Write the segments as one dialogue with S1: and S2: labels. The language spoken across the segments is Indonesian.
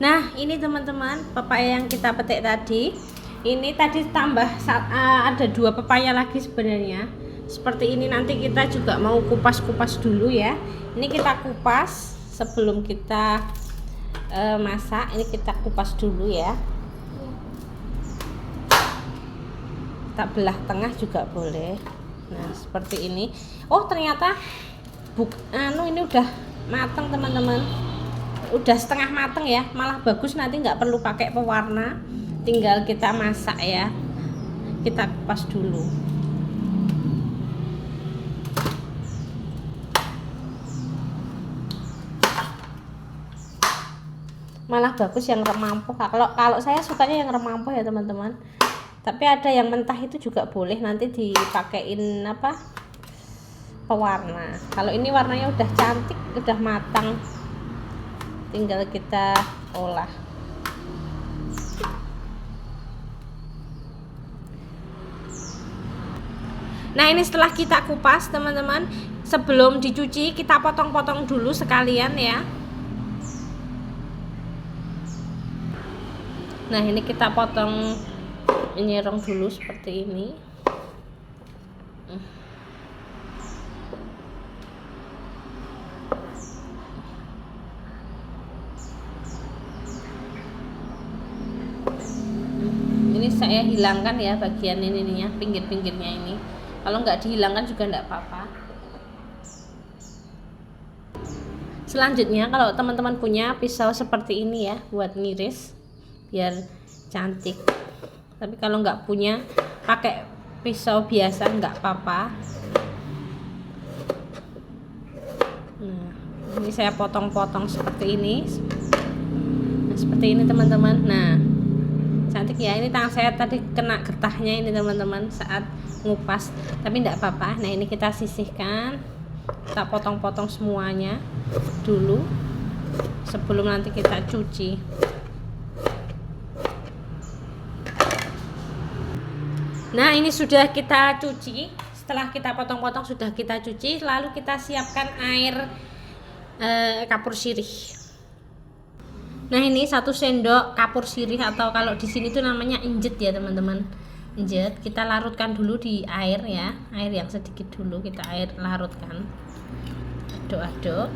S1: Nah, ini teman-teman, pepaya yang kita petik tadi. Ini tadi tambah ada 2 pepaya lagi sebenarnya. Seperti ini, nanti kita juga mau kupas-kupas dulu ya. Ini kita kupas sebelum kita masak. Ini kita kupas dulu ya. Kita belah tengah juga boleh. Nah, seperti ini. Oh, ternyata ini udah matang teman-teman. Udah setengah mateng ya, malah bagus, nanti nggak perlu pakai pewarna, tinggal kita masak ya. Kita kupas dulu. Malah bagus yang remampuh. Kalau saya sukanya yang remampuh ya teman-teman, tapi ada yang mentah itu juga boleh, nanti dipakein pewarna. Kalau ini warnanya udah cantik, udah matang, tinggal kita olah. Nah, ini setelah kita kupas teman-teman, sebelum dicuci kita potong-potong dulu sekalian ya. Nah, ini kita potong menyerong dulu seperti ini. Ini saya hilangkan ya bagian ininya, pinggir-pinggirnya ini. Kalau nggak dihilangkan juga nggak apa-apa. Selanjutnya, kalau teman-teman punya pisau seperti ini ya, buat ngiris biar cantik. Tapi kalau nggak punya, pakai pisau biasa nggak apa-apa. Nah, ini saya potong-potong seperti ini. Nah, seperti ini teman-teman. Nah, cantik ya. Ini tangan saya tadi kena getahnya ini teman-teman saat ngupas, tapi enggak apa-apa. Nah, ini kita sisihkan, kita potong-potong semuanya dulu sebelum nanti kita cuci. Nah, ini sudah kita cuci. Setelah kita potong-potong sudah kita cuci, lalu kita siapkan air kapur sirih. Nah, ini 1 sendok kapur sirih, atau kalau di sini tuh namanya injet ya teman-teman. Injet kita larutkan dulu di air ya, air yang sedikit dulu kita larutkan. Aduk-aduk.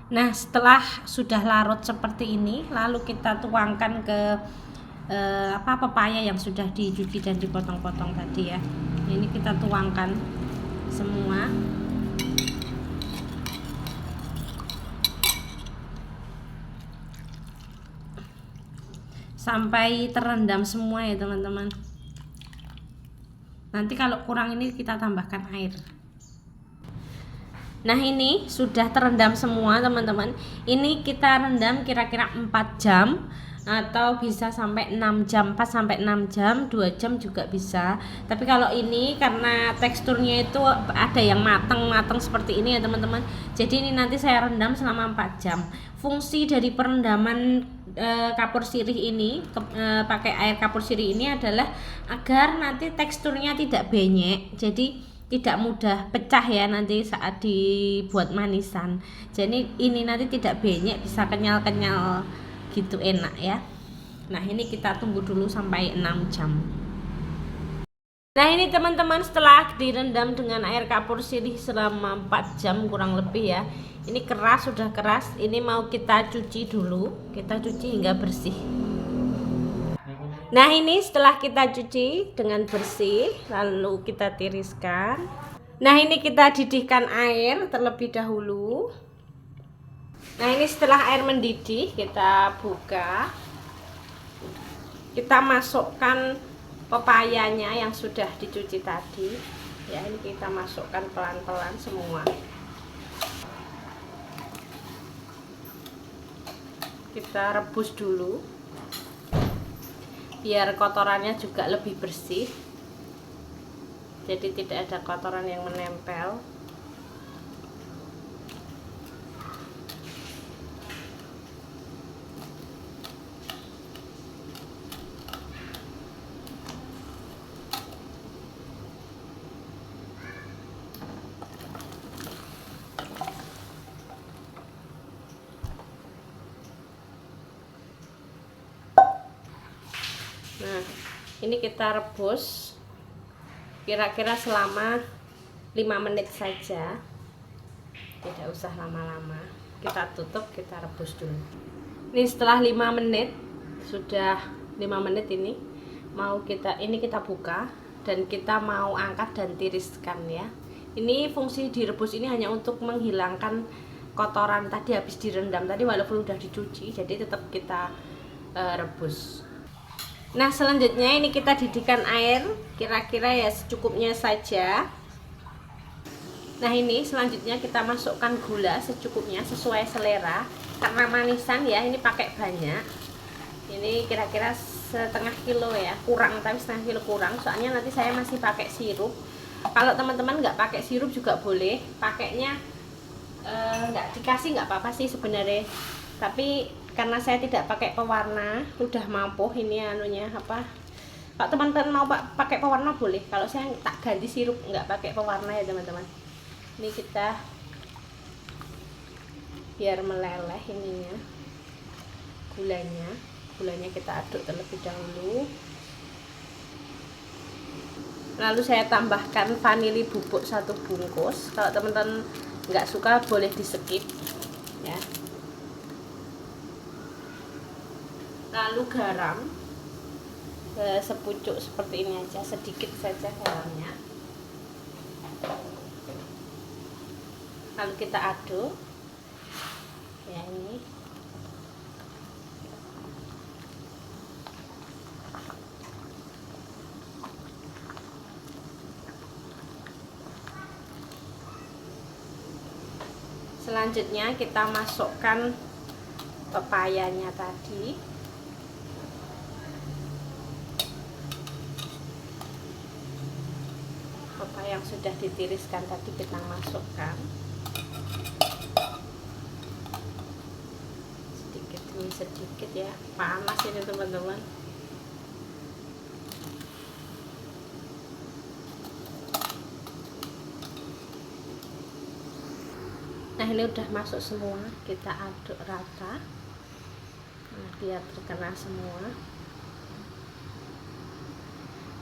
S1: Nah, setelah sudah larut seperti ini, lalu kita tuangkan ke pepaya yang sudah dicuci dan dipotong-potong tadi ya. Ini kita tuangkan semua. Sampai terendam semua ya teman-teman. Nanti kalau kurang ini kita tambahkan air. Nah, ini sudah terendam semua teman-teman. Ini kita rendam kira-kira 4 jam atau bisa sampai 6 jam, 4 sampai 6 jam, 2 jam juga bisa. Tapi kalau ini karena teksturnya itu ada yang matang seperti ini ya teman-teman. Jadi ini nanti saya rendam selama 4 jam. Fungsi dari perendaman kapur sirih ini, pakai air kapur sirih ini adalah agar nanti teksturnya tidak benyek. Jadi tidak mudah pecah ya nanti saat dibuat manisan. Jadi ini nanti tidak benyek, bisa kenyal-kenyal gitu, enak ya. Nah, ini kita tunggu dulu sampai 6 jam. Nah, ini teman-teman, setelah direndam dengan air kapur sirih selama 4 jam kurang lebih ya. Ini keras, sudah keras. Ini mau kita cuci dulu. Kita cuci hingga bersih. Nah, ini setelah kita cuci dengan bersih, lalu kita tiriskan. Nah, ini kita didihkan air terlebih dahulu. Nah, ini setelah air mendidih, kita buka. Kita masukkan pepayanya yang sudah dicuci tadi. Ya, ini kita masukkan pelan-pelan semua. Kita rebus dulu biar kotorannya juga lebih bersih, jadi tidak ada kotoran yang menempel. Nah, ini kita rebus kira-kira selama 5 menit saja, tidak usah lama-lama. Kita tutup, kita rebus dulu. Ini setelah 5 menit, sudah 5 menit ini kita buka dan kita mau angkat dan tiriskan ya. Ini fungsi direbus ini hanya untuk menghilangkan kotoran tadi habis direndam tadi, walaupun udah dicuci, jadi tetap kita rebus. Nah, selanjutnya ini kita didihkan air kira-kira ya secukupnya saja. Nah, ini selanjutnya kita masukkan gula secukupnya sesuai selera. Karena manisan ya, ini pakai banyak. Ini kira-kira setengah kilo ya, kurang, tapi setengah kilo kurang. Soalnya nanti saya masih pakai sirup. Kalau teman-teman nggak pakai sirup juga boleh, pakainya nggak dikasih nggak apa-apa sih sebenarnya. Tapi karena saya tidak pakai pewarna, udah mampu ini anunya apa. Kalau teman-teman mau pakai pewarna boleh. Kalau saya tak ganti sirup, nggak pakai pewarna ya teman-teman. Ini kita biar meleleh ininya, gulanya kita aduk terlebih dahulu. Lalu saya tambahkan vanili bubuk 1 bungkus. Kalau teman-teman nggak suka boleh di skip ya. Lalu garam sepucuk seperti ini aja, sedikit saja garamnya. Lalu kita aduk ya. Ini selanjutnya kita masukkan pepayanya tadi. Pepaya yang sudah ditiriskan tadi kita masukkan sedikit demi sedikit ya. Panas ini teman-teman. Nah, ini udah masuk semua, kita aduk rata. Nah, biar terkena semua.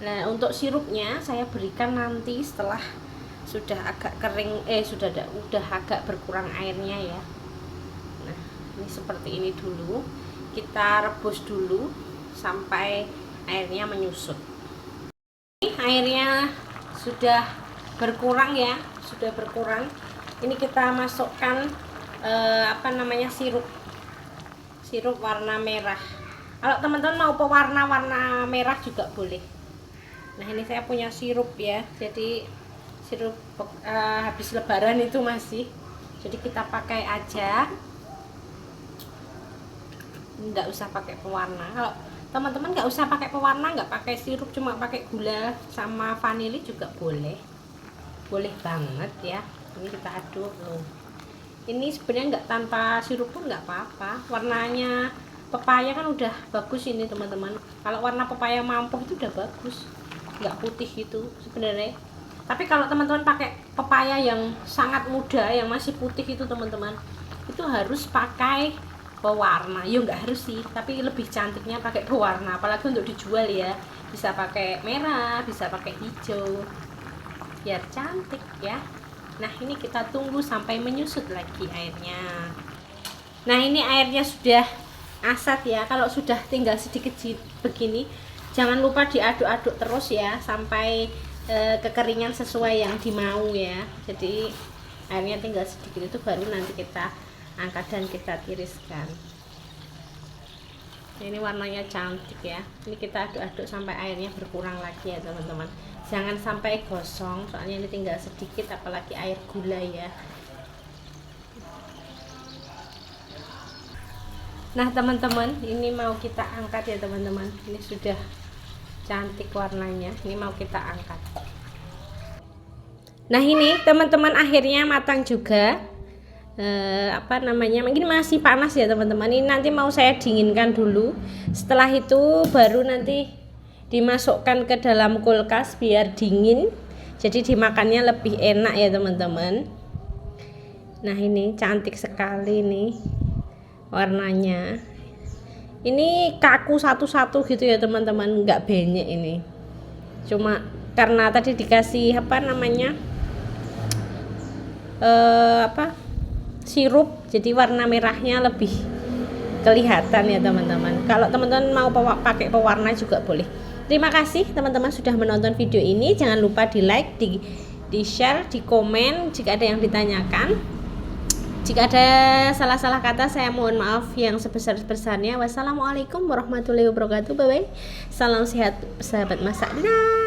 S1: Nah, untuk sirupnya saya berikan nanti setelah sudah agak kering, udah agak berkurang airnya ya. Nah, ini seperti ini dulu. Kita rebus dulu sampai airnya menyusut. Ini airnya sudah berkurang ya, sudah berkurang. Ini kita masukkan sirup warna merah. Kalau teman-teman mau warna merah juga boleh. Nah, ini saya punya sirup ya, jadi sirup habis lebaran itu masih, jadi kita pakai aja, nggak usah pakai pewarna. Kalau teman-teman nggak usah pakai pewarna, nggak pakai sirup, cuma pakai gula sama vanili juga boleh banget ya. Ini kita aduk loh. Ini sebenarnya nggak tanpa sirup pun nggak apa-apa. Warnanya pepaya kan udah bagus ini teman-teman. Kalau warna pepaya mampu itu udah bagus, nggak putih gitu sebenarnya. Tapi kalau teman-teman pakai pepaya yang sangat muda, yang masih putih itu teman-teman, itu harus pakai pewarna. Ya nggak harus sih, tapi lebih cantiknya pakai pewarna. Apalagi untuk dijual ya, bisa pakai merah, bisa pakai hijau, biar cantik ya. Nah, ini kita tunggu sampai menyusut lagi airnya. Nah, ini airnya sudah asat ya. Kalau sudah tinggal sedikit begini, jangan lupa diaduk-aduk terus ya sampai kekeringan sesuai yang dimau ya. Jadi airnya tinggal sedikit itu baru nanti kita angkat dan kita tiriskan. Nah, ini warnanya cantik ya. Ini kita aduk-aduk sampai airnya berkurang lagi ya teman-teman. Jangan sampai gosong, soalnya ini tinggal sedikit, apalagi air gula ya. Nah teman-teman, ini mau kita angkat ya teman-teman. Ini sudah cantik warnanya, ini mau kita angkat. Nah, ini teman-teman akhirnya matang juga. Ini masih panas ya teman-teman. Ini nanti mau saya dinginkan dulu. Setelah itu baru nanti dimasukkan ke dalam kulkas biar dingin, jadi dimakannya lebih enak ya teman-teman. Nah, ini cantik sekali nih warnanya. Ini kaku satu-satu gitu ya teman-teman, nggak banyak ini. Cuma karena tadi dikasih apa namanya sirup, jadi warna merahnya lebih kelihatan ya teman-teman. Kalau teman-teman mau pakai pewarna juga boleh. Terima kasih teman-teman sudah menonton video ini. Jangan lupa di like, di share, di komen jika ada yang ditanyakan. Jika ada salah-salah kata saya mohon maaf yang sebesar-besarnya. Wassalamualaikum warahmatullahi wabarakatuh. Bye bye. Salam sehat sahabat masak. Dadah.